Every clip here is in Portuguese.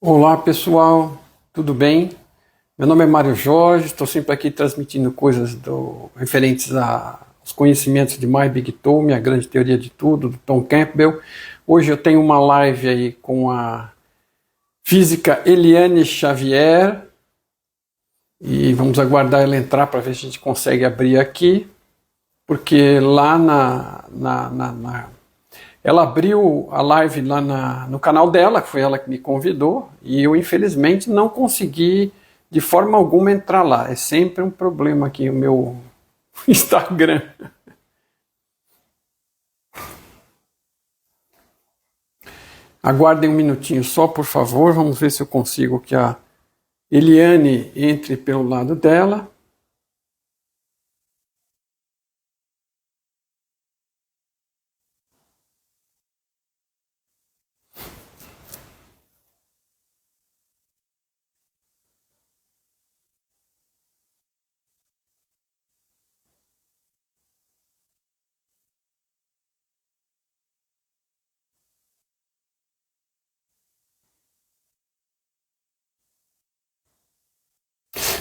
Olá pessoal, tudo bem? Meu nome é Mário Jorge, estou sempre aqui transmitindo coisas referentes aos conhecimentos de My Big Tom, a grande teoria de tudo, do Tom Campbell. Hoje eu tenho uma live aí com a física Eliane Xavier e vamos aguardar ela entrar para ver se a gente consegue abrir aqui, porque lá ela abriu a live lá no canal dela, que foi ela que me convidou, e eu infelizmente não consegui de forma alguma entrar lá. É sempre um problema aqui o meu Instagram. Aguardem um minutinho só, por favor. Vamos ver se eu consigo que a Eliane entre pelo lado dela.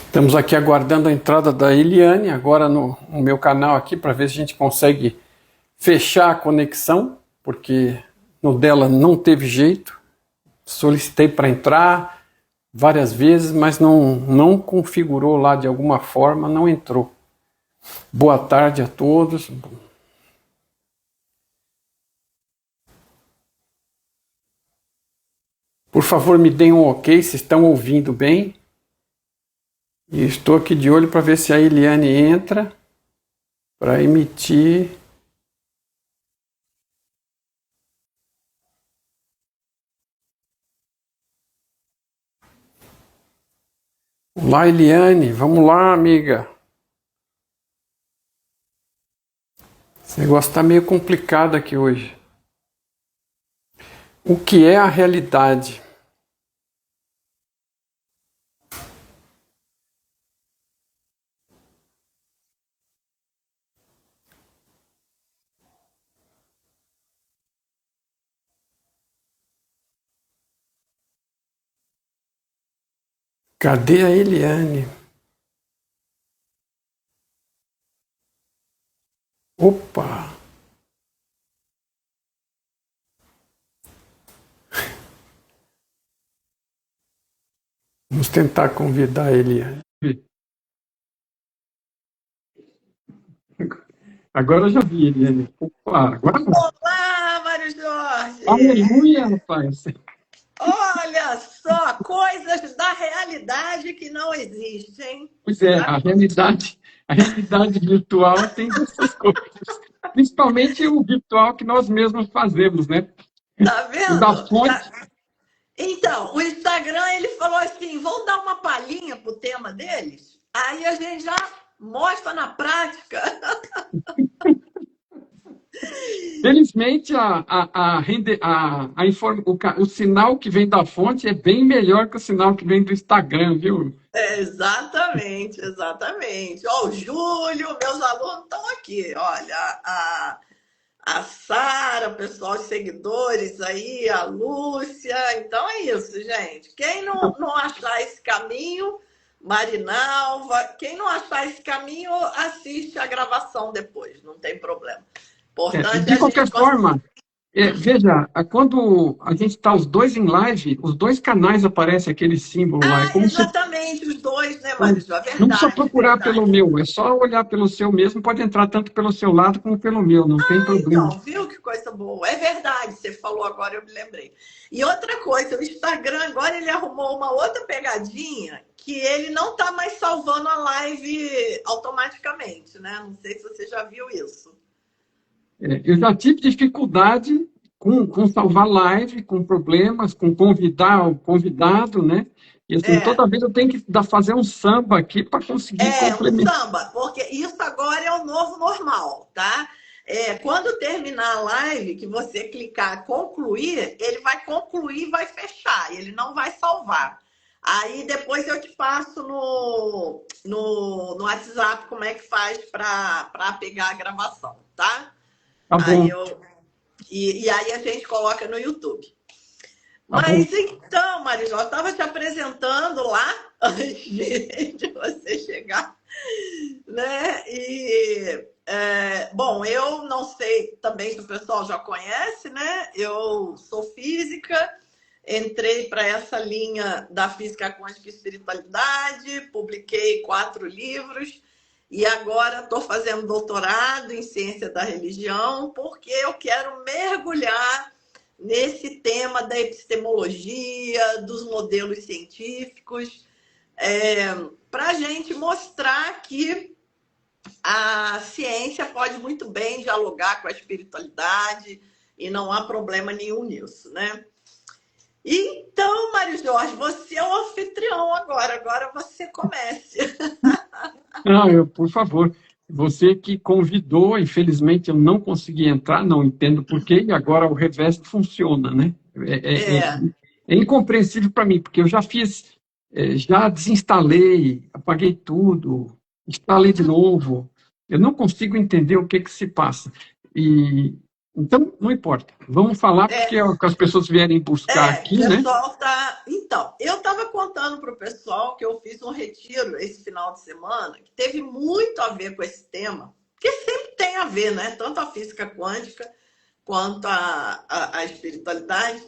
Estamos aqui aguardando a entrada da Eliane, agora no meu canal aqui, para ver se a gente consegue fechar a conexão, porque no dela não teve jeito. Solicitei para entrar várias vezes, mas não configurou lá de alguma forma, não entrou. Boa tarde a todos. Por favor, me deem um ok se estão ouvindo bem. E estou aqui de olho para ver se a Eliane entra para emitir. Olá, Eliane. Vamos lá, amiga. Esse negócio está meio complicado aqui hoje. O que é a realidade? Cadê a Eliane? Opa! Vamos tentar convidar a Eliane. Agora eu já vi, Eliane. Opa, agora não. Olá, Mário Jorge! Aleluia, rapaz! Olha só, coisas da realidade que não existem. Pois é, a realidade virtual tem dessas coisas. Principalmente o virtual que nós mesmos fazemos, né? Tá O da vendo? fonte. Então, o Instagram ele falou assim: vão dar uma palhinha pro tema deles? Aí a gente já mostra na prática. Felizmente, o sinal que vem da fonte é bem melhor que o sinal que vem do Instagram, viu? Exatamente, exatamente. Ó, o Júlio, meus alunos estão aqui. Olha, a Sara, o pessoal, os seguidores aí, a Lúcia. Então é isso, gente. Quem não achar esse caminho, Marinalva, quem não achar esse caminho, assiste a gravação depois, não tem problema. Importante é De a qualquer gente forma, veja, quando a gente está os dois em live, os dois canais aparece aquele símbolo lá. É como se exatamente os dois, né, Marijo? É não precisa verdade, procurar pelo verdade. meu, é só olhar pelo seu mesmo, pode entrar tanto pelo seu lado como pelo meu, não tem problema. Então, viu que coisa boa? É verdade, você falou agora, eu me lembrei. E outra coisa, o Instagram agora ele arrumou uma outra pegadinha que ele não está mais salvando a live automaticamente, né? Não sei se você já viu isso. Eu já tive dificuldade com salvar live, com problemas, com convidar o convidado, né? E assim, É, toda vez eu tenho que fazer um samba aqui para conseguir um complementar. samba, porque isso agora é o novo normal, tá? Quando terminar a live, que você clicar concluir, ele vai concluir e vai fechar, ele não vai salvar. Aí depois eu te passo no WhatsApp como é que faz para pegar a gravação, tá? Tá Aí bom. eu, e aí a gente coloca no YouTube. Tá bom? Mas então, Marijó, eu estava te apresentando lá antes de você chegar, né? Bom, eu não sei também se o pessoal já conhece, né? Eu sou física, entrei para essa linha da física quântica e espiritualidade, publiquei 4 livros e agora estou fazendo doutorado em ciência da religião porque eu quero mergulhar nesse tema da epistemologia, dos modelos científicos, para a gente mostrar que a ciência pode muito bem dialogar com a espiritualidade e não há problema nenhum nisso, né? Então, Mário Jorge, você é o anfitrião agora você comece. Não, por favor, você que convidou, infelizmente eu não consegui entrar, não entendo por quê, e agora o revés funciona, né? É, É incompreensível para mim, porque eu já fiz, já desinstalei, apaguei tudo, instalei de novo, eu não consigo entender o que que se passa. E, então, não importa, vamos falar, porque é o que as pessoas vierem buscar o aqui, né? pessoal tá. Então, eu estava contando para o pessoal que eu fiz um retiro esse final de semana que teve muito a ver com esse tema, que sempre tem a ver, né? Tanto a física quântica quanto a espiritualidade,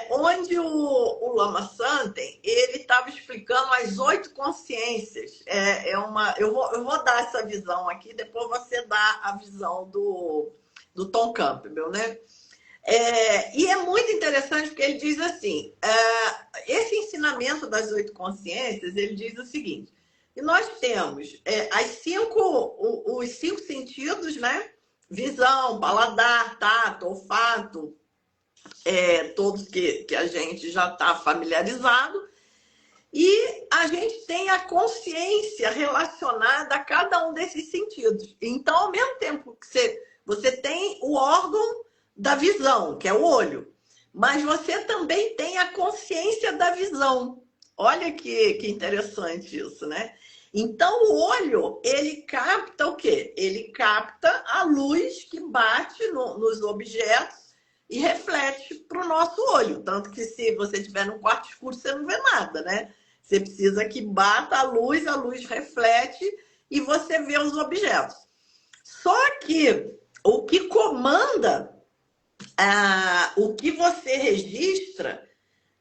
onde o Lama Santen ele estava explicando as 8 consciências. Eu vou dar essa visão aqui, depois você dá a visão do Tom Campbell, né? E é muito interessante porque ele diz assim: esse ensinamento das 8 consciências, ele diz o seguinte: que nós temos os 5 sentidos, né? Visão, paladar, tato, olfato, todos que a gente já está familiarizado, e a gente tem a consciência relacionada a cada um desses sentidos. Então, ao mesmo tempo que você tem o órgão da visão, que é o olho, mas você também tem a consciência da visão. Olha que interessante isso, né? Então, o olho, ele capta o quê? Ele capta a luz que bate nos objetos e reflete para o nosso olho. Tanto que se você estiver num quarto escuro, você não vê nada, né? Você precisa que bata a luz reflete e você vê os objetos. Só que o que comanda o que você registra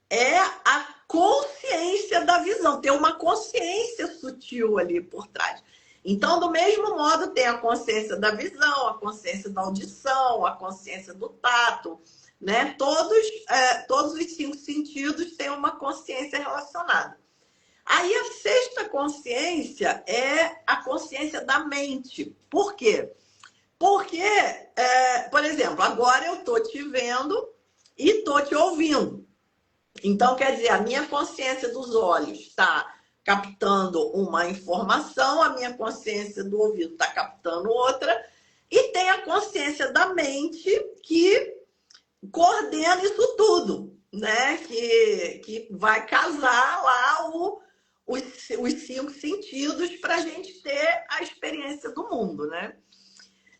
é a consciência da visão. Tem uma consciência sutil ali por trás. Então, do mesmo modo, tem a consciência da visão, a consciência da audição, a consciência do tato, né? Todos os 5 sentidos têm uma consciência relacionada. Aí a 6ª consciência é a consciência da mente. Por quê? Porque, por exemplo, agora eu estou te vendo e estou te ouvindo. Então, quer dizer, a minha consciência dos olhos está captando uma informação, a minha consciência do ouvido está captando outra, e tem a consciência da mente que coordena isso tudo, né? Que vai casar lá os 5 sentidos para a gente ter a experiência do mundo, né?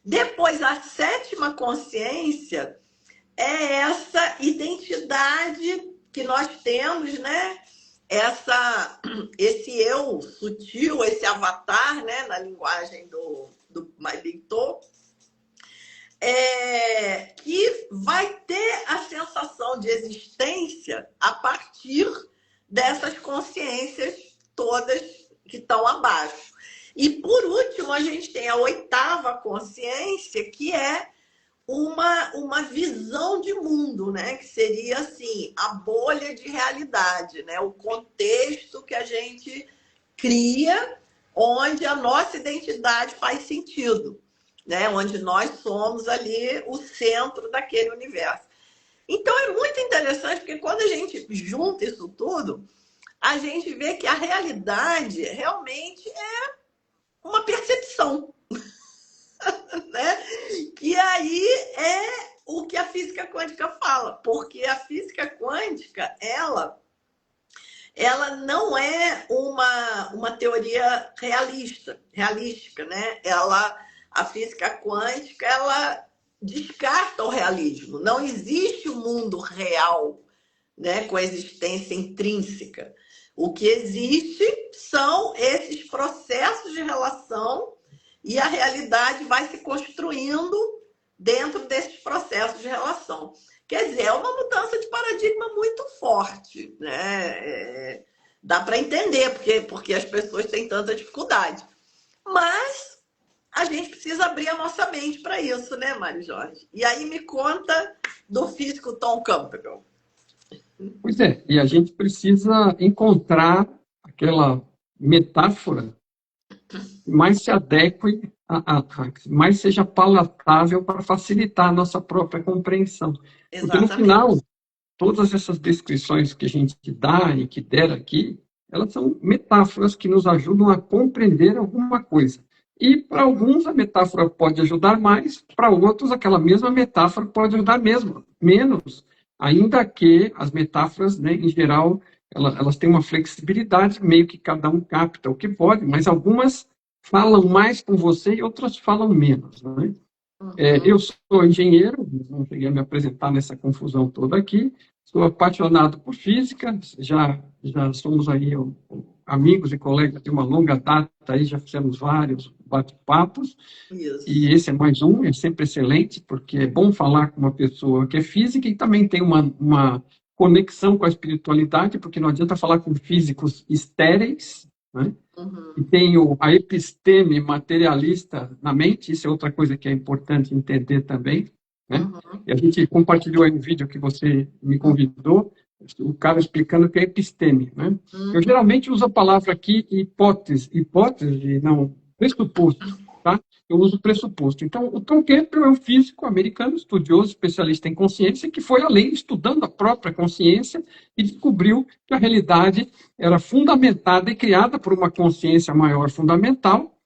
Depois, a 7ª consciência é essa identidade que nós temos, né? Esse eu sutil, esse avatar, né? Na linguagem do Maibinto, que vai ter a sensação de existência a partir dessas consciências todas que estão abaixo. E, por último, a gente tem a 8ª consciência, que é uma visão de mundo, né? Que seria assim, a bolha de realidade, né? O contexto que a gente cria, onde a nossa identidade faz sentido, né? Onde nós somos ali o centro daquele universo. Então é muito interessante, porque quando a gente junta isso tudo, a gente vê que a realidade realmente é uma percepção, né? E aí é o que a física quântica fala, porque a física quântica, ela não é uma teoria realística, né? A física quântica, ela descarta o realismo. Não existe o mundo real né, com a existência intrínseca. O que existe são esses processos de relação e a realidade vai se construindo dentro desses processos de relação. Quer dizer, é uma mudança de paradigma muito forte, né? Dá para entender porque as pessoas têm tanta dificuldade. Mas a gente precisa abrir a nossa mente para isso, né, Mário Jorge? E aí me conta do físico Tom Campbell. Pois é, e a gente precisa encontrar aquela metáfora que mais se adeque, mais seja palatável para facilitar a nossa própria compreensão. Porque no final, todas essas descrições que a gente dá e que der aqui, elas são metáforas que nos ajudam a compreender alguma coisa. E para alguns a metáfora pode ajudar mais, para outros aquela mesma metáfora pode ajudar menos, ainda que as metáforas, né, em geral, elas têm uma flexibilidade, meio que cada um capta o que pode, mas algumas falam mais com você e outras falam menos, né? Eu sou engenheiro, não cheguei a me apresentar nessa confusão toda aqui, sou apaixonado por física, já somos aí amigos e colegas de uma longa data, aí já fizemos vários bate-papos, e esse é mais um, é sempre excelente, porque é bom falar com uma pessoa que é física e também tem uma conexão com a espiritualidade, porque não adianta falar com físicos estéreis, né? E tem a episteme materialista na mente, isso é outra coisa que é importante entender também, né? E a gente compartilhou aí um vídeo que você me convidou, o cara explicando o que é episteme, né? Eu geralmente uso a palavra aqui hipótese, não, pressuposto, tá? Eu uso pressuposto. Então, o Tom Campbell é um físico americano, estudioso, especialista em consciência, que foi além estudando a própria consciência e descobriu que a realidade era fundamentada e criada por uma consciência maior fundamental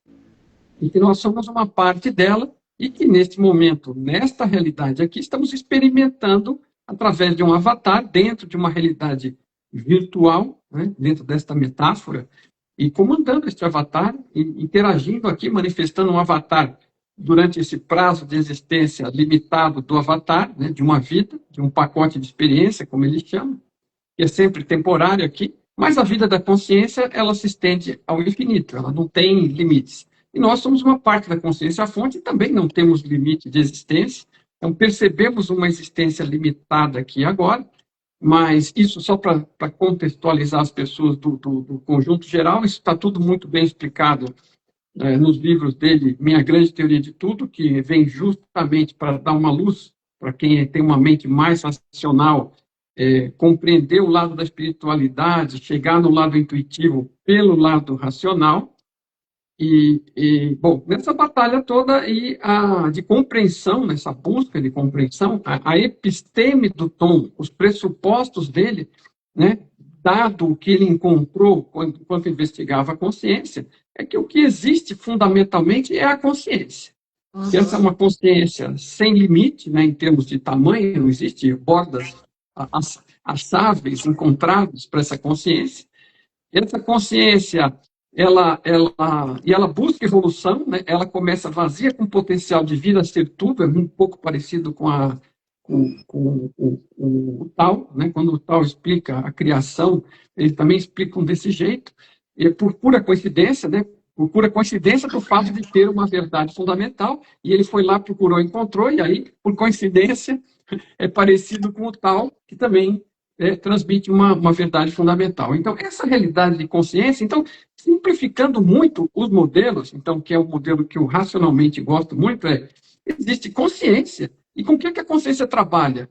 e que nós somos uma parte dela e que, neste momento, nesta realidade aqui, estamos experimentando através de um avatar dentro de uma realidade virtual, né, dentro desta metáfora, e comandando este avatar, interagindo aqui, manifestando um avatar durante esse prazo de existência limitado do avatar, né, de uma vida, de um pacote de experiência, como ele chama, que é sempre temporário aqui, mas a vida da consciência, ela se estende ao infinito, ela não tem limites. E nós somos uma parte da consciência, a fonte, e também não temos limite de existência, então percebemos uma existência limitada aqui agora, mas isso só para contextualizar as pessoas do conjunto geral, isso está tudo muito bem explicado nos livros dele, Minha Grande Teoria de Tudo, que vem justamente para dar uma luz para quem tem uma mente mais racional, compreender o lado da espiritualidade, chegar no lado intuitivo pelo lado racional. Bom, nessa batalha toda de compreensão, nessa busca de compreensão, a episteme do Tom, os pressupostos dele, né, dado o que ele encontrou enquanto investigava a consciência, é que o que existe fundamentalmente é a consciência. Que essa é uma consciência sem limite, né, em termos de tamanho, não existe bordas assáveis, encontradas para essa consciência. Essa consciência ela busca evolução, né? Ela começa vazia com potencial de vir a ser tudo, é um pouco parecido com o Tao, né? Quando o Tao explica a criação, eles também explicam desse jeito, e por pura coincidência, né? Por pura coincidência do fato de ter uma verdade fundamental, e ele foi lá, procurou, encontrou, e aí, por coincidência, é parecido com o Tao, que também transmite uma verdade fundamental. Então, essa realidade de consciência, então, simplificando muito os modelos, então, que é o modelo que eu racionalmente gosto muito, existe consciência. E com o que a consciência trabalha?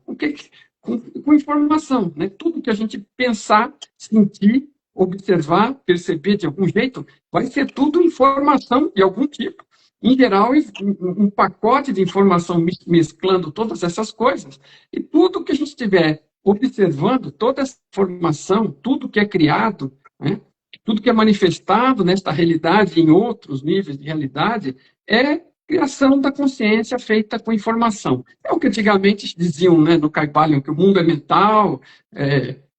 Com informação, né? Tudo que a gente pensar, sentir, observar, perceber de algum jeito, vai ser tudo informação de algum tipo. Em geral, um pacote de informação mesclando todas essas coisas. E tudo que a gente tiver observando, toda essa informação, tudo que é criado, né, tudo que é manifestado nesta realidade, em outros níveis de realidade, é criação da consciência feita com informação. É o que antigamente diziam, né, no Kybalion, que o mundo é mental,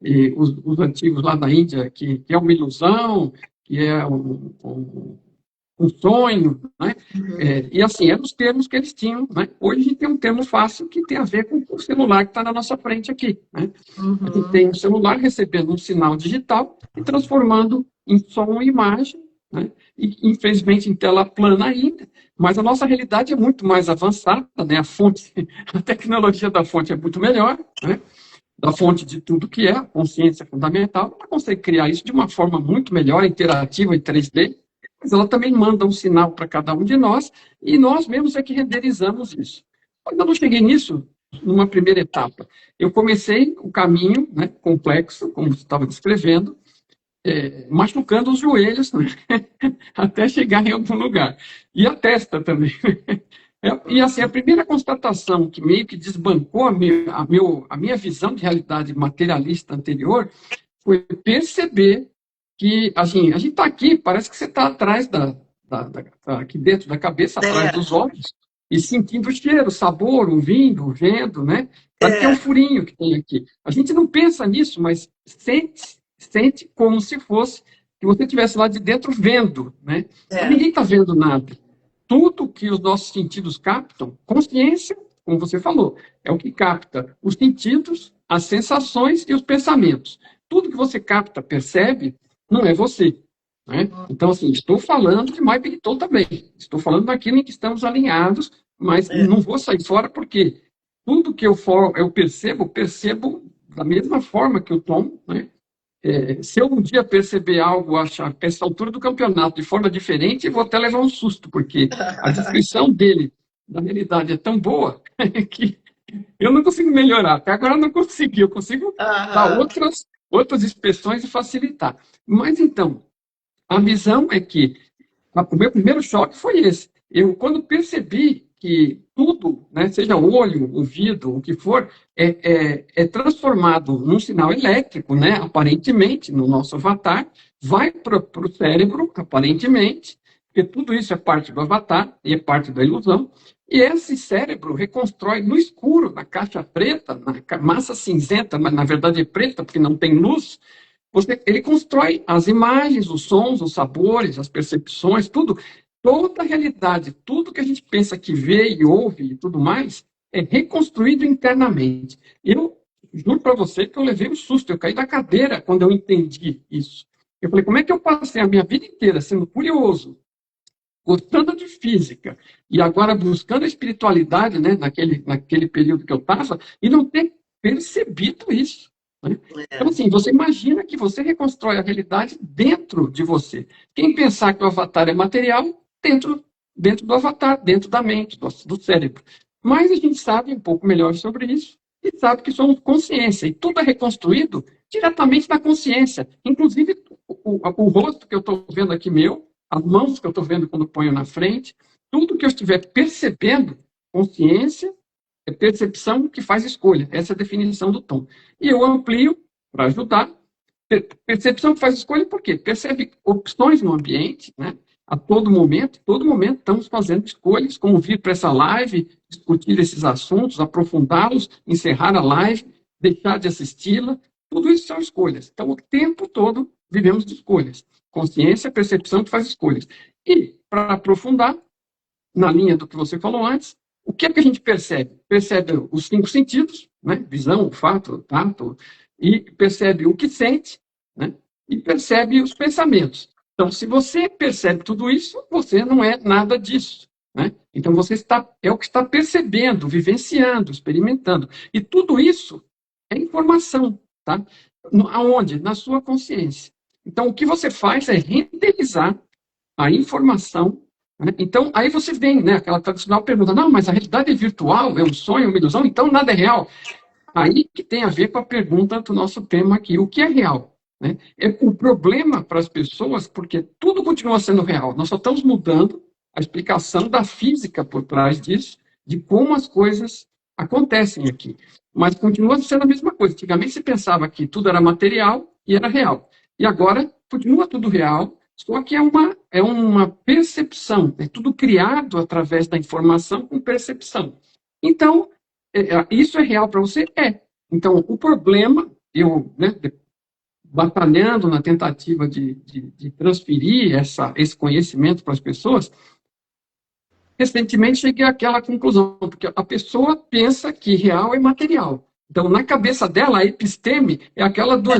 e os antigos lá da Índia, que é uma ilusão, que é um sonho, né? Uhum. E assim, eram os termos que eles tinham, né? Hoje a gente tem um termo fácil que tem a ver com o celular que está na nossa frente aqui, né? A gente Uhum. tem um celular recebendo um sinal digital e transformando em som e imagem, né? E infelizmente em tela plana ainda, mas a nossa realidade é muito mais avançada, né? A fonte, a tecnologia da fonte é muito melhor, né? Da fonte de tudo que é a consciência fundamental, ela consegue criar isso de uma forma muito melhor, interativa em 3D, mas ela também manda um sinal para cada um de nós e nós mesmos é que renderizamos isso. Quando eu não cheguei nisso numa primeira etapa, eu comecei o caminho, né, complexo, como você estava descrevendo, machucando os joelhos, né, até chegar em algum lugar. E a testa também. E assim, a primeira constatação que meio que desbancou a minha visão de realidade materialista anterior foi perceber que, assim, a gente está aqui, parece que você está atrás aqui dentro da cabeça, atrás É, dos olhos, e sentindo o cheiro, o sabor, ouvindo, vendo, né? Sabe que é um é, furinho que tem aqui. A gente não pensa nisso, mas sente como se fosse que você estivesse lá de dentro vendo, né? Mas é, ninguém está vendo nada. Tudo que os nossos sentidos captam, consciência, como você falou, é o que capta os sentidos, as sensações e os pensamentos. Tudo que você capta, percebe, não é você. Né? Então, assim, estou falando de My Big Tom também. Estou falando daquilo em que estamos alinhados, mas é. não vou sair fora porque tudo que eu percebo da mesma forma que o Tom, né? Se eu um dia perceber algo, achar essa altura do campeonato de forma diferente, eu vou até levar um susto, porque a descrição dele da realidade é tão boa que eu não consigo melhorar. Até agora eu não consegui, eu consigo dar Aham. outras expressões e facilitar. Mas então, a visão é que o meu primeiro choque foi esse. Eu, quando percebi que tudo, né, seja olho, ouvido, o que for, é transformado num sinal elétrico, né, aparentemente, no nosso avatar, vai para o cérebro, aparentemente, porque tudo isso é parte do avatar e é parte da ilusão, e esse cérebro reconstrói no escuro, na caixa preta, na massa cinzenta, mas na verdade é preta porque não tem luz, ele constrói as imagens, os sons, os sabores, as percepções, tudo, toda a realidade, tudo que a gente pensa que vê e ouve e tudo mais, é reconstruído internamente. Eu juro para você que eu levei um susto, eu caí da cadeira quando eu entendi isso. Eu falei, como é que eu passei a minha vida inteira sendo curioso, gostando de física, e agora buscando a espiritualidade, né, naquele período que eu estava, e não ter percebido isso? Né? Então, É. assim, você imagina que você reconstrói a realidade dentro de você. Quem pensar que o avatar é material, dentro do avatar, dentro da mente, do cérebro. Mas a gente sabe um pouco melhor sobre isso e sabe que somos consciência, e tudo é reconstruído diretamente da consciência. Inclusive, o rosto que eu estou vendo aqui meu, as mãos que eu estou vendo quando ponho na frente, tudo que eu estiver percebendo, consciência é percepção que faz escolha. Essa é a definição do tom. E eu amplio para ajudar. Percepção que faz escolha por quê? Percebe opções no ambiente, né? A todo momento estamos fazendo escolhas, como vir para essa live, discutir esses assuntos, aprofundá-los, encerrar a live, deixar de assisti-la. Tudo isso são escolhas. Então, o tempo todo vivemos de escolhas. Consciência, percepção que faz escolhas. E, para aprofundar, na linha do que você falou antes, o que é que a gente percebe? Percebe os cinco sentidos, né? Visão, olfato, tato, e percebe o que sente, né? E percebe os pensamentos. Então, se você percebe tudo isso, você não é nada disso. Né? Então, é o que está percebendo, vivenciando, experimentando. E tudo isso é informação. Tá? Aonde? Na sua consciência. Então, o que você faz é renderizar a informação. Né? Então, aí você vem, né, aquela tradicional pergunta, não, mas a realidade é virtual, é um sonho, é uma ilusão, então nada é real. Aí que tem a ver com a pergunta do nosso tema aqui, o que é real? Né? É o problema para as pessoas, porque tudo continua sendo real, nós só estamos mudando a explicação da física por trás disso, de como as coisas acontecem aqui. Mas continua sendo a mesma coisa. Antigamente se pensava que tudo era material e era real. E agora continua tudo real, só que é uma percepção, é tudo criado através da informação com percepção. Então, isso é real para você? É. Então, o problema, né, batalhando na tentativa de transferir esse conhecimento para as pessoas, recentemente cheguei àquela conclusão, porque a pessoa pensa que real é material. Então, na cabeça dela, a episteme é aquela da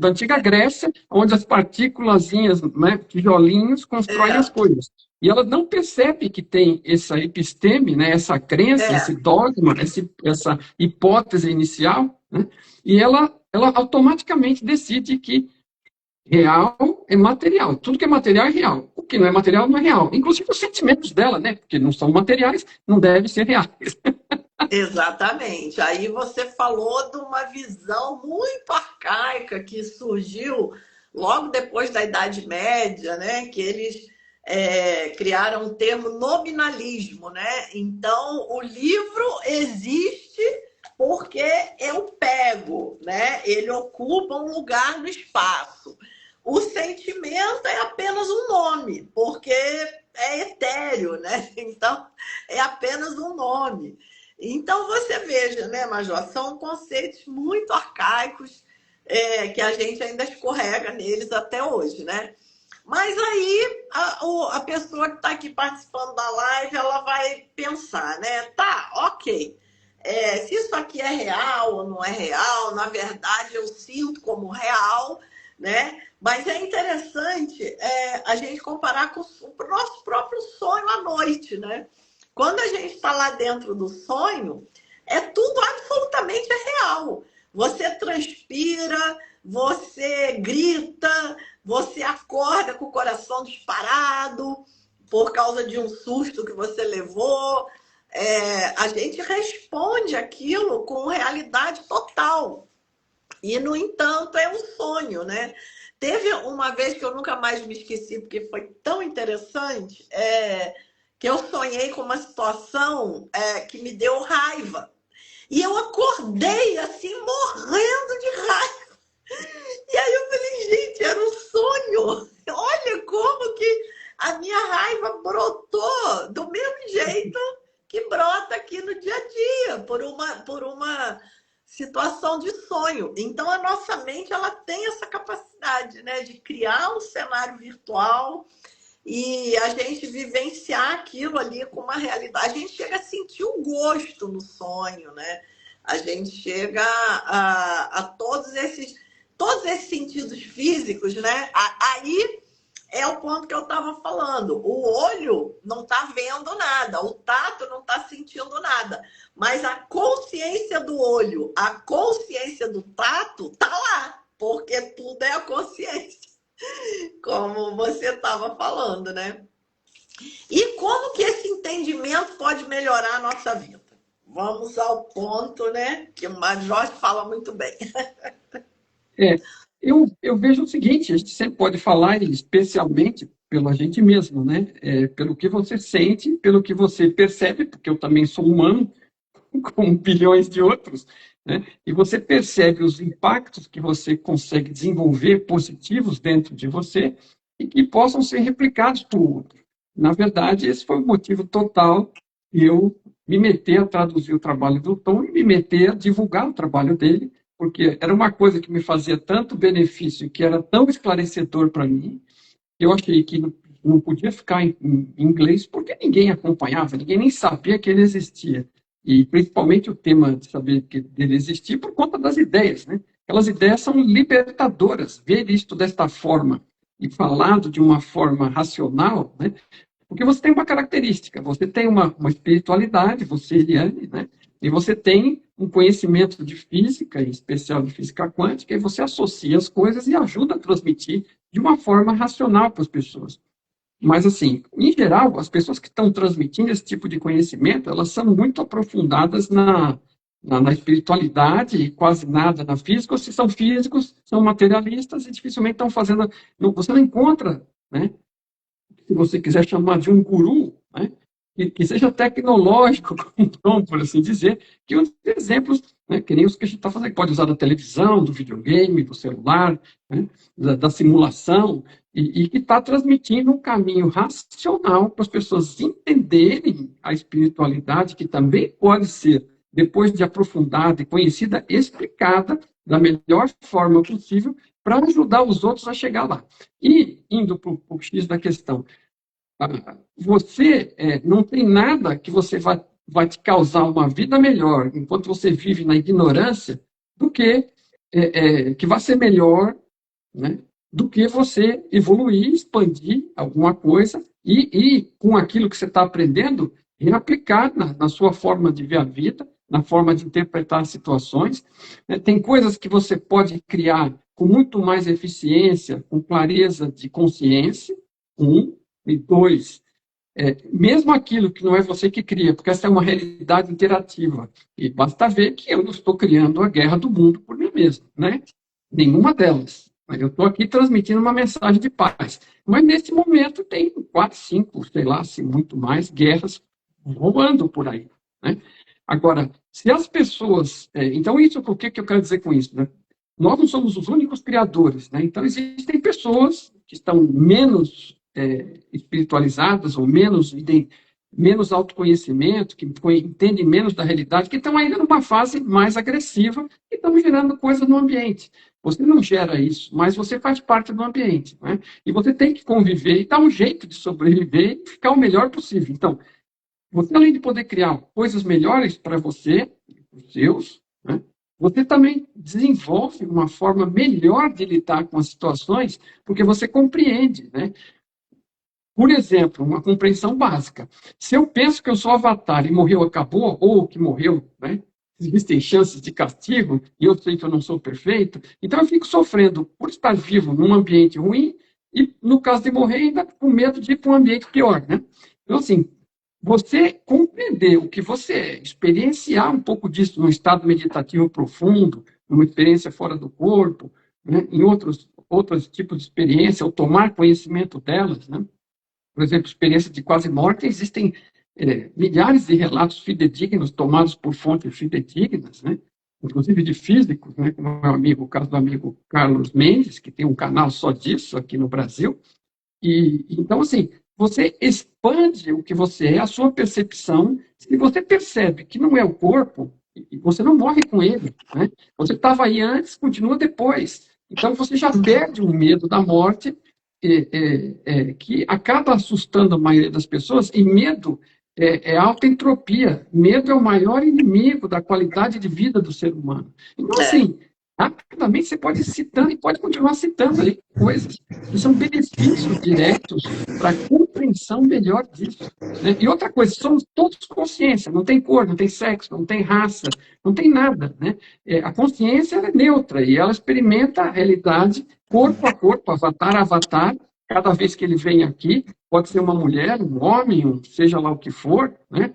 antiga Grécia, onde as partículazinhas, né, tijolinhos, constroem as É, coisas. E ela não percebe que tem essa episteme, né, essa crença, esse é, dogma, essa hipótese inicial, né, e ela automaticamente decide que real é material. Tudo que é material é real. O que não é material não é real. Inclusive os sentimentos dela, né? Porque não são materiais, não devem ser reais. exatamente. Aí você falou de uma visão muito arcaica que surgiu logo depois da Idade Média, né? Que eles criaram o termo nominalismo, né? Então, o livro existe porque eu pego, né? Ele ocupa um lugar no espaço. O sentimento é apenas um nome, porque é etéreo, né? Então, é apenas um nome. Então, você veja, né, Major, são conceitos muito arcaicos que a gente ainda escorrega neles até hoje, né? Mas aí a pessoa que está aqui participando da live, ela vai pensar, né? Tá, ok. Se isso aqui é real ou não é real, na verdade eu sinto como real, né? Mas é interessante a gente comparar com o nosso próprio sonho à noite, né? Quando a gente está lá dentro do sonho, é tudo absolutamente real. Você transpira, você grita, você acorda com o coração disparado por causa de um susto que você levou. A gente responde aquilo com realidade total. E, no entanto, é um sonho, né? Teve uma vez que eu nunca mais me esqueci, porque foi tão interessante, que eu sonhei com uma situação que me deu raiva. E eu acordei assim, morrendo de raiva. E aí eu falei, gente, era um sonho. Olha como que a minha raiva brotou do mesmo jeito que brota aqui no dia a dia, por uma situação de sonho. Então a nossa mente ela tem essa capacidade, né, de criar um cenário virtual e a gente vivenciar aquilo ali com uma realidade. A gente chega a sentir o gosto no sonho, né? A gente chega a todos esses sentidos físicos, né? Aí é o ponto que eu estava falando. O olho não está vendo nada, o tato não está sentindo nada, mas a consciência do olho, a consciência do tato está lá, porque tudo é a consciência, como você estava falando, né? E como que esse entendimento pode melhorar a nossa vida? Vamos ao ponto, né? Que o Jorge fala muito bem. É, eu vejo o seguinte, a gente sempre pode falar, especialmente pela gente mesmo, né? Pelo que você sente, pelo que você percebe, porque eu também sou humano, como bilhões de outros, né? E você percebe os impactos que você consegue desenvolver positivos dentro de você e que possam ser replicados por outro. Na verdade, esse foi o motivo total de eu me meter a traduzir o trabalho do Tom e me meter a divulgar o trabalho dele, porque era uma coisa que me fazia tanto benefício e que era tão esclarecedor para mim, eu achei que não podia ficar em inglês porque ninguém acompanhava, ninguém nem sabia que ele existia. E principalmente o tema de saber que dele existir por conta das ideias, né? Aquelas ideias são libertadoras. Ver isto desta forma e falado de uma forma racional, né? Porque você tem uma característica, você tem uma espiritualidade, você, Eliane, né? E você tem um conhecimento de física, em especial de física quântica, e você associa as coisas e ajuda a transmitir de uma forma racional para as pessoas. Mas, assim, em geral, as pessoas que estão transmitindo esse tipo de conhecimento, elas são muito aprofundadas na espiritualidade e quase nada na física, ou se são físicos, são materialistas e dificilmente estão fazendo... Você não encontra, né? Se você quiser chamar de um guru, né, que seja tecnológico, como por assim dizer, que os exemplos, né, que nem os que a gente está fazendo, pode usar da televisão, do videogame, do celular, né, da simulação, e que está transmitindo um caminho racional para as pessoas entenderem a espiritualidade, que também pode ser, depois de aprofundada e conhecida, explicada da melhor forma possível, para ajudar os outros a chegar lá. E, indo para o X da questão, você não tem nada que você vai te causar uma vida melhor enquanto você vive na ignorância do que vai ser melhor, né, do que você evoluir, expandir alguma coisa e com aquilo que você está aprendendo, reaplicar na sua forma de ver a vida, na forma de interpretar as situações. Tem coisas que você pode criar com muito mais eficiência, com clareza de consciência, um, e dois, mesmo aquilo que não é você que cria, porque essa é uma realidade interativa. E basta ver que eu não estou criando a guerra do mundo por mim mesmo, né? Nenhuma delas. Eu estou aqui transmitindo uma mensagem de paz. Mas nesse momento tem 4, 5, sei lá, se muito mais, guerras rolando por aí, né? Agora, se as pessoas. Então, isso, o que eu quero dizer com isso, né? Nós não somos os únicos criadores, né? Então, existem pessoas que estão menos espiritualizadas ou menos autoconhecimento, que entendem menos da realidade, que estão ainda numa fase mais agressiva e estão gerando coisas no ambiente. Você não gera isso, mas você faz parte do ambiente, né? E você tem que conviver e dar um jeito de sobreviver e ficar o melhor possível. Então, você, além de poder criar coisas melhores para você, os seus, né, você também desenvolve uma forma melhor de lidar com as situações, porque você compreende, né? Por exemplo, uma compreensão básica. Se eu penso que eu sou avatar e morreu, acabou, ou que morreu, né? Existem chances de castigo, e eu sei que eu não sou perfeito, então eu fico sofrendo por estar vivo num ambiente ruim, e no caso de morrer, ainda com medo de ir para um ambiente pior, né? Então, assim, você compreender o que você é, experienciar um pouco disso num estado meditativo profundo, numa experiência fora do corpo, né? Em outros tipos de experiência, ou tomar conhecimento delas, né? Por exemplo, experiência de quase morte, existem milhares de relatos fidedignos tomados por fontes fidedignas, né? Inclusive de físicos, né? Como é o caso do amigo Carlos Mendes, que tem um canal só disso aqui no Brasil. E então, assim, você expande o que você é, a sua percepção. Se você percebe que não é o corpo, você não morre com ele, né? Você estava aí antes, continua depois. Então, você já perde o medo da morte, que acaba assustando a maioria das pessoas, e medo é alta entropia. Medo é o maior inimigo da qualidade de vida do ser humano. Então, assim, rapidamente você pode ir citando e pode continuar citando aí coisas que são benefícios diretos para a compreensão melhor disso, né? E outra coisa, somos todos consciência, não tem cor, não tem sexo, não tem raça, não tem nada, né? A consciência é neutra e ela experimenta a realidade corpo a corpo, avatar a avatar, cada vez que ele vem aqui, pode ser uma mulher, um homem, seja lá o que for, né?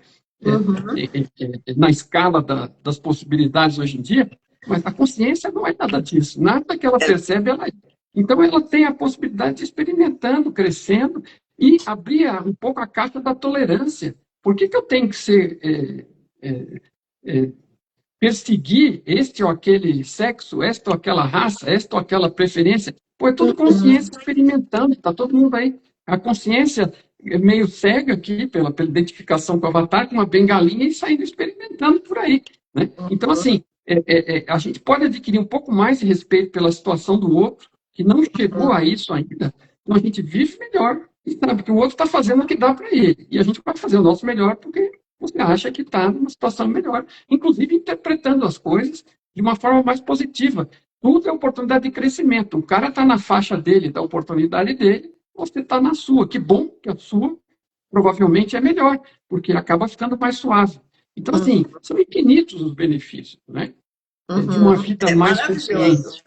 Na escala das possibilidades hoje em dia, mas a consciência não é nada disso. Nada que ela percebe, ela é. Então, ela tem a possibilidade de ir experimentando, crescendo e abrir um pouco a caixa da tolerância. Por que eu tenho que perseguir este ou aquele sexo, esta ou aquela raça, esta ou aquela preferência? Pô, é tudo consciência experimentando, está todo mundo aí. A consciência é meio cega aqui pela identificação com o avatar, com uma bengalinha e saindo experimentando por aí, né? Então, assim, a gente pode adquirir um pouco mais de respeito pela situação do outro, que não chegou a isso ainda, então a gente vive melhor e sabe que o outro está fazendo o que dá para ele. E a gente vai fazer o nosso melhor porque você acha que está numa situação melhor, inclusive interpretando as coisas de uma forma mais positiva. Tudo é oportunidade de crescimento. O cara está na faixa dele, da oportunidade dele, você está na sua. Que bom que a sua provavelmente é melhor, porque acaba ficando mais suave. Então, assim, são infinitos os benefícios, né? De uma vida mais consciente.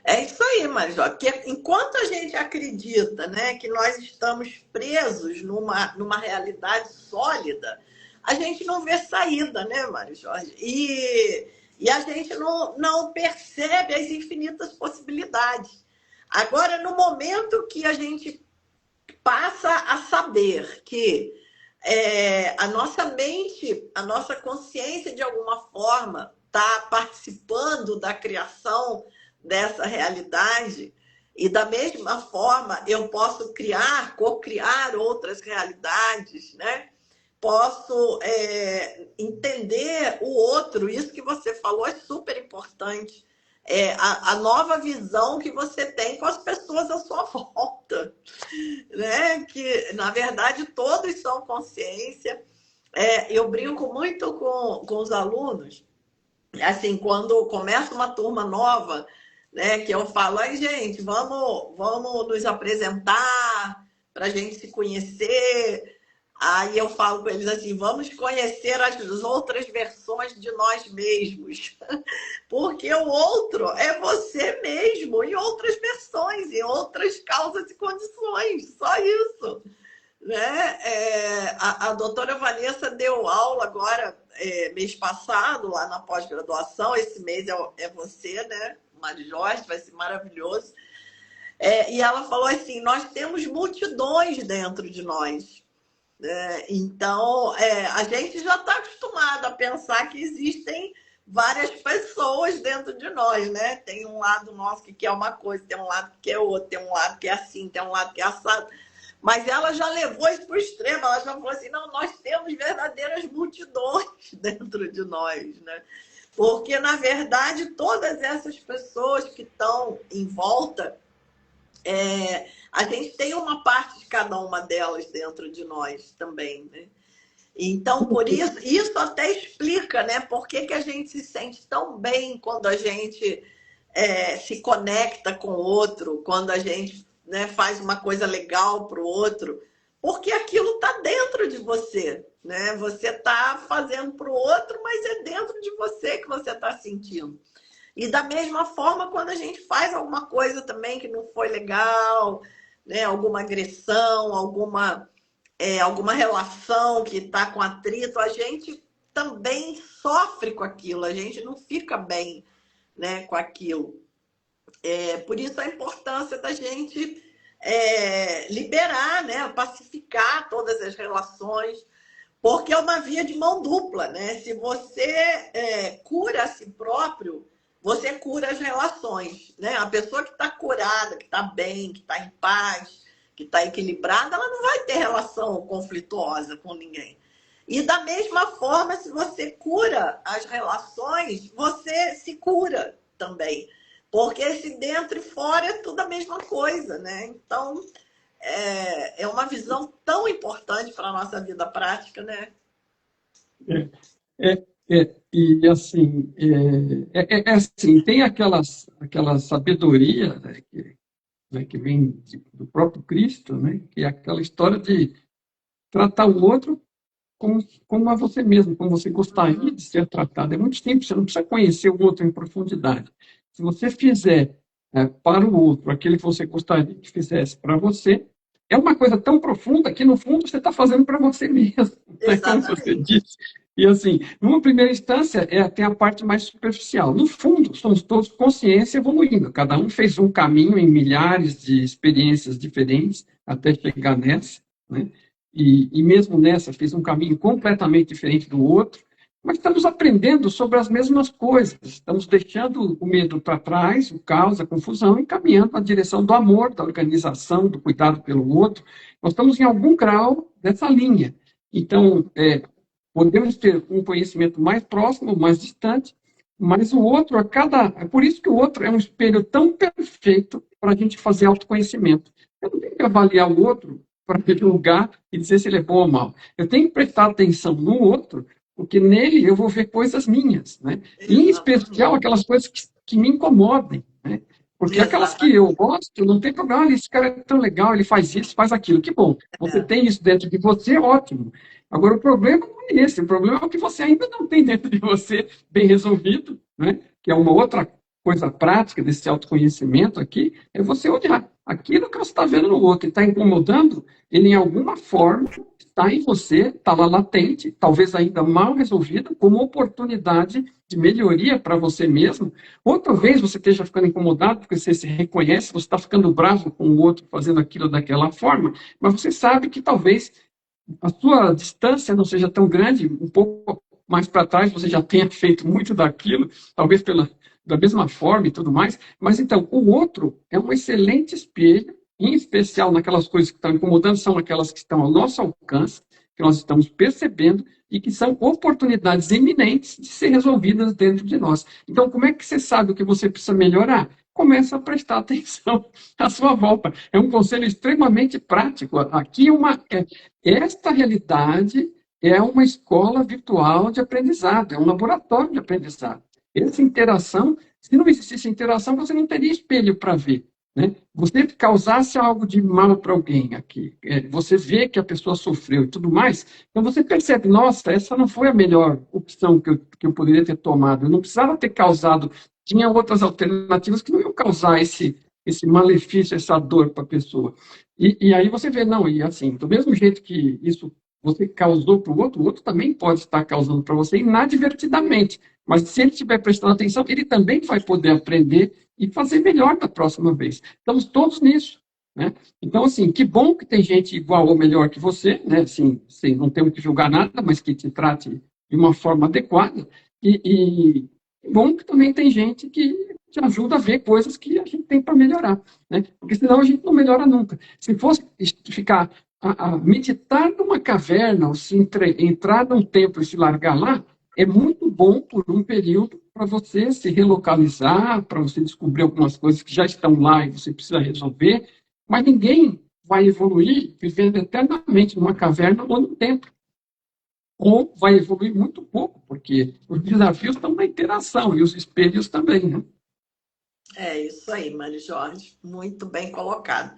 É isso aí, Major. Que enquanto a gente acredita, né, que nós estamos presos numa realidade sólida, a gente não vê saída, né, Mário Jorge? E a gente não percebe as infinitas possibilidades. Agora, no momento que a gente passa a saber que a nossa mente, a nossa consciência, de alguma forma, está participando da criação dessa realidade, e da mesma forma eu posso co-criar outras realidades, né? Posso entender o outro, isso que você falou é super importante. a nova visão que você tem com as pessoas à sua volta, né? Que, na verdade, todos são consciência. Eu brinco muito com os alunos, assim, quando começa uma turma nova, né, que eu falo, aí, gente, vamos nos apresentar para a gente se conhecer. Aí eu falo com eles assim, vamos conhecer as outras versões de nós mesmos. Porque o outro é você mesmo, em outras versões, em outras causas e condições. Só isso. Né? A doutora Vanessa deu aula agora, mês passado, lá na pós-graduação. Esse mês é você, né, Mário Jorge, vai ser maravilhoso. E ela falou assim, nós temos multidões dentro de nós. Então, a gente já está acostumado a pensar que existem várias pessoas dentro de nós, né? Tem um lado nosso que quer uma coisa, tem um lado que quer outro, tem um lado que é assim, tem um lado que é assado. Mas ela já levou isso para o extremo, ela já falou assim, não, nós temos verdadeiras multidões dentro de nós, né? Porque, na verdade, todas essas pessoas que estão em volta, a gente tem uma parte de cada uma delas dentro de nós também, né? Então, por isso até explica, né? Por que a gente se sente tão bem quando a gente se conecta com o outro, quando a gente, né, faz uma coisa legal para o outro, porque aquilo está dentro de você, né? Você está fazendo para o outro, mas é dentro de você que você está sentindo. E da mesma forma, quando a gente faz alguma coisa também que não foi legal, né? Alguma agressão, alguma relação que está com atrito, a gente também sofre com aquilo, a gente não fica bem, né, com aquilo. Por isso a importância da gente liberar, né, pacificar todas as relações, porque é uma via de mão dupla, né? Se você cura a si próprio, você cura as relações, né? A pessoa que está curada, que está bem, que está em paz, que está equilibrada, ela não vai ter relação conflituosa com ninguém. E da mesma forma, se você cura as relações, você se cura também. Porque esse dentro e fora é tudo a mesma coisa, né? Então, é uma visão tão importante para a nossa vida prática, né? E assim, assim, tem aquela sabedoria, né, que vem do próprio Cristo, né, que é aquela história de tratar o outro como a você mesmo, como você gostaria de ser tratado. É muito simples, você não precisa conhecer o outro em profundidade. Se você fizer para o outro aquilo que você gostaria que fizesse para você, é uma coisa tão profunda que, no fundo, você está fazendo para você mesmo, né, como você disse. E, assim, numa primeira instância, tem a parte mais superficial. No fundo, somos todos consciência evoluindo. Cada um fez um caminho em milhares de experiências diferentes até chegar nessa, né? E mesmo nessa, fez um caminho completamente diferente do outro. Mas estamos aprendendo sobre as mesmas coisas. Estamos deixando o medo para trás, o caos, a confusão, e caminhando na direção do amor, da organização, do cuidado pelo outro. Nós estamos em algum grau dessa linha. Então, podemos ter um conhecimento mais próximo, mais distante, mas o outro, é por isso que o outro é um espelho tão perfeito para a gente fazer autoconhecimento. Eu não tenho que avaliar o outro para julgar e dizer se ele é bom ou mal. Eu tenho que prestar atenção no outro, porque nele eu vou ver coisas minhas, né? E, em especial, aquelas coisas que me incomodem, né? Porque aquelas que eu gosto, não tem problema, esse cara é tão legal, ele faz isso, faz aquilo. Que bom, você tem isso dentro de você, ótimo. Agora, o problema não é esse, o problema é o que você ainda não tem dentro de você bem resolvido, né? Que é uma outra coisa prática desse autoconhecimento aqui, é você olhar aquilo que você está vendo no outro, que está incomodando, ele em alguma forma está em você, está lá latente, talvez ainda mal resolvido, como oportunidade de melhoria para você mesmo. Ou talvez você esteja ficando incomodado porque você se reconhece, você está ficando bravo com o outro fazendo aquilo daquela forma, mas você sabe que talvez a sua distância não seja tão grande, um pouco mais para trás você já tenha feito muito daquilo, talvez da mesma forma e tudo mais, mas então o outro é um excelente espelho, em especial naquelas coisas que estão incomodando, são aquelas que estão ao nosso alcance, que nós estamos percebendo e que são oportunidades iminentes de ser resolvidas dentro de nós. Então, como é que você sabe o que você precisa melhorar? Começa a prestar atenção à sua volta. É um conselho extremamente prático. Aqui, esta realidade é uma escola virtual de aprendizado, é um laboratório de aprendizado. Essa interação, se não existisse interação, você não teria espelho para ver. Né? Você causasse algo de mal para alguém aqui, você vê que a pessoa sofreu e tudo mais, então você percebe, nossa, essa não foi a melhor opção que eu poderia ter tomado, eu não precisava ter causado, tinha outras alternativas que não iam causar esse malefício, essa dor para a pessoa. E aí você vê, não, e assim, do mesmo jeito que isso você causou para o outro também pode estar causando para você inadvertidamente, mas se ele estiver prestando atenção, ele também vai poder aprender e fazer melhor da próxima vez. Estamos todos nisso. Né? Então, assim, que bom que tem gente igual ou melhor que você, né? Assim, não temos que julgar nada, mas que te trate de uma forma adequada. E bom que também tem gente que te ajuda a ver coisas que a gente tem para melhorar. Né? Porque senão a gente não melhora nunca. Se fosse ficar a meditar numa caverna, ou se entrar num templo e se largar lá, é muito bom por um período para você se relocalizar, para você descobrir algumas coisas que já estão lá e você precisa resolver, mas ninguém vai evoluir vivendo eternamente numa caverna ou num templo. Ou vai evoluir muito pouco, porque os desafios estão na interação e os espelhos também. Né? É isso aí, Mário Jorge, muito bem colocado.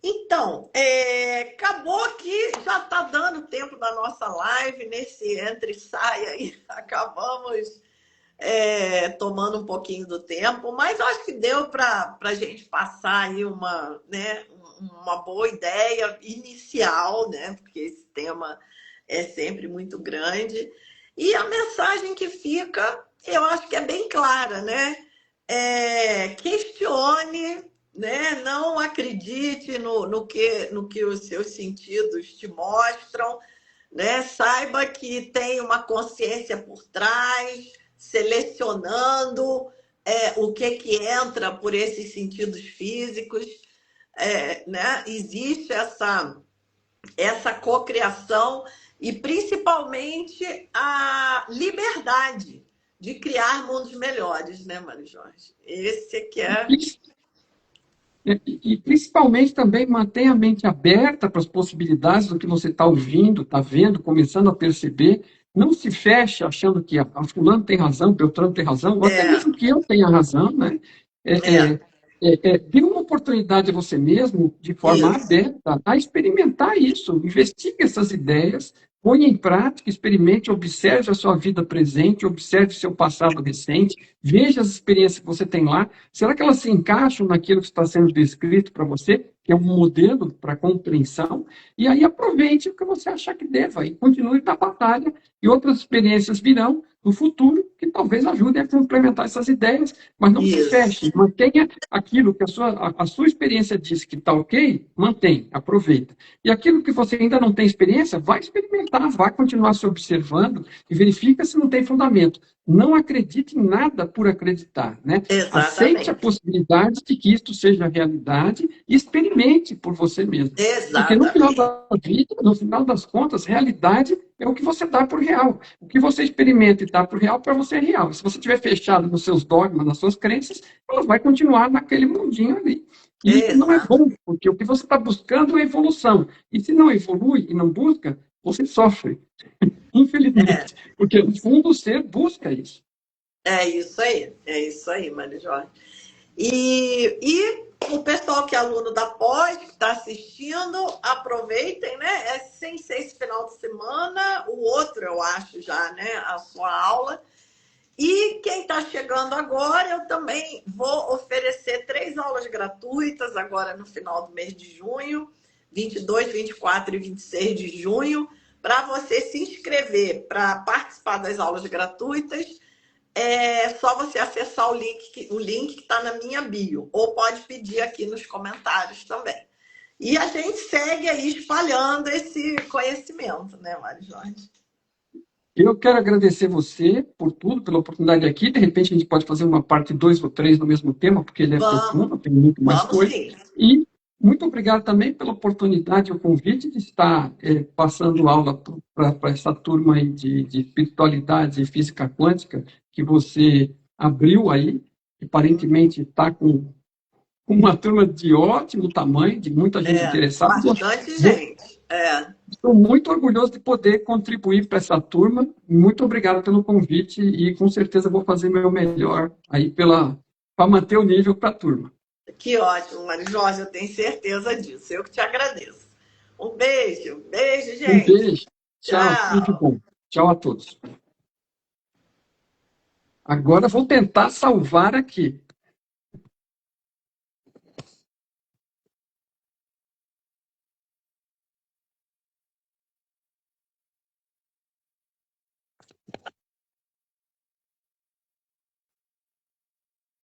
Então, acabou que já está dando tempo da nossa live, nesse entra e sai aí, acabamos tomando um pouquinho do tempo, mas acho que deu para a gente passar aí uma boa ideia inicial, né? Porque esse tema é sempre muito grande. E a mensagem que fica, eu acho que é bem clara, né? Questione, né? Não acredite no que os seus sentidos te mostram, né? Saiba que tem uma consciência por trás, selecionando o que entra por esses sentidos físicos, né? Existe essa cocriação e principalmente a liberdade de criar mundos melhores, né, Mário Jorge? Esse aqui é... E principalmente também mantenha a mente aberta para as possibilidades do que você está ouvindo, está vendo, começando a perceber. Não se feche achando que a fulano tem razão, Beltrano tem razão, ou até mesmo que eu tenha razão. Né? Dê uma oportunidade a você mesmo, de forma aberta, a experimentar isso. Investigue essas ideias, ponha em prática, experimente, observe a sua vida presente, observe seu passado recente, veja as experiências que você tem lá. Será que elas se encaixam naquilo que está sendo descrito para você, que é um modelo para compreensão? E aí aproveite o que você achar que deva e continue na batalha. E outras experiências virão no futuro que talvez ajudem a complementar essas ideias, mas não se feche, mantenha aquilo que a sua experiência diz que está ok, mantém, aproveita. E aquilo que você ainda não tem experiência, vai experimentar, vai continuar se observando e verifica se não tem fundamento. Não acredite em nada por acreditar, né? Aceite a possibilidade de que isto seja realidade e experimente por você mesmo. Porque no final da vida, no final das contas, realidade é o que você dá por real. O que você experimenta e dá por real, para você é real. Se você estiver fechado nos seus dogmas, nas suas crenças, ela vai continuar naquele mundinho ali. E isso não é bom, porque o que você está buscando é evolução. E se não evolui e não busca, você sofre. Infelizmente. Porque, no fundo, o ser busca isso. É isso aí, Mário Jorge. E o pessoal que é aluno da pós, que está assistindo, aproveitem, né? Sem ser esse final de semana, o outro, eu acho já, né? A sua aula. E quem está chegando agora, eu também vou oferecer 3 aulas gratuitas agora no final do mês de junho, 22, 24 e 26 de junho, para você se inscrever para participar das aulas gratuitas. É só você acessar o link que está na minha bio, ou pode pedir aqui nos comentários também. E a gente segue aí espalhando esse conhecimento, né, Mário Jorge? Eu quero agradecer você por tudo, pela oportunidade aqui. De repente a gente pode fazer uma parte 2 ou 3 no mesmo tema, porque ele é profundo, tem muito mais coisa. Sim. E muito obrigado também pela oportunidade e o convite de estar passando aula para essa turma aí de espiritualidade e física quântica que você abriu aí. Aparentemente está com uma turma de ótimo tamanho, de muita gente interessada. Bastante gente. Estou muito orgulhoso de poder contribuir para essa turma. Muito obrigado pelo convite e com certeza vou fazer meu melhor aí para manter o nível para a turma. Que ótimo, Mário Jorge, eu tenho certeza disso. Eu que te agradeço. Um beijo, beijo, gente. Um beijo. Tchau, tudo de bom. Tchau a todos. Agora vou tentar salvar aqui.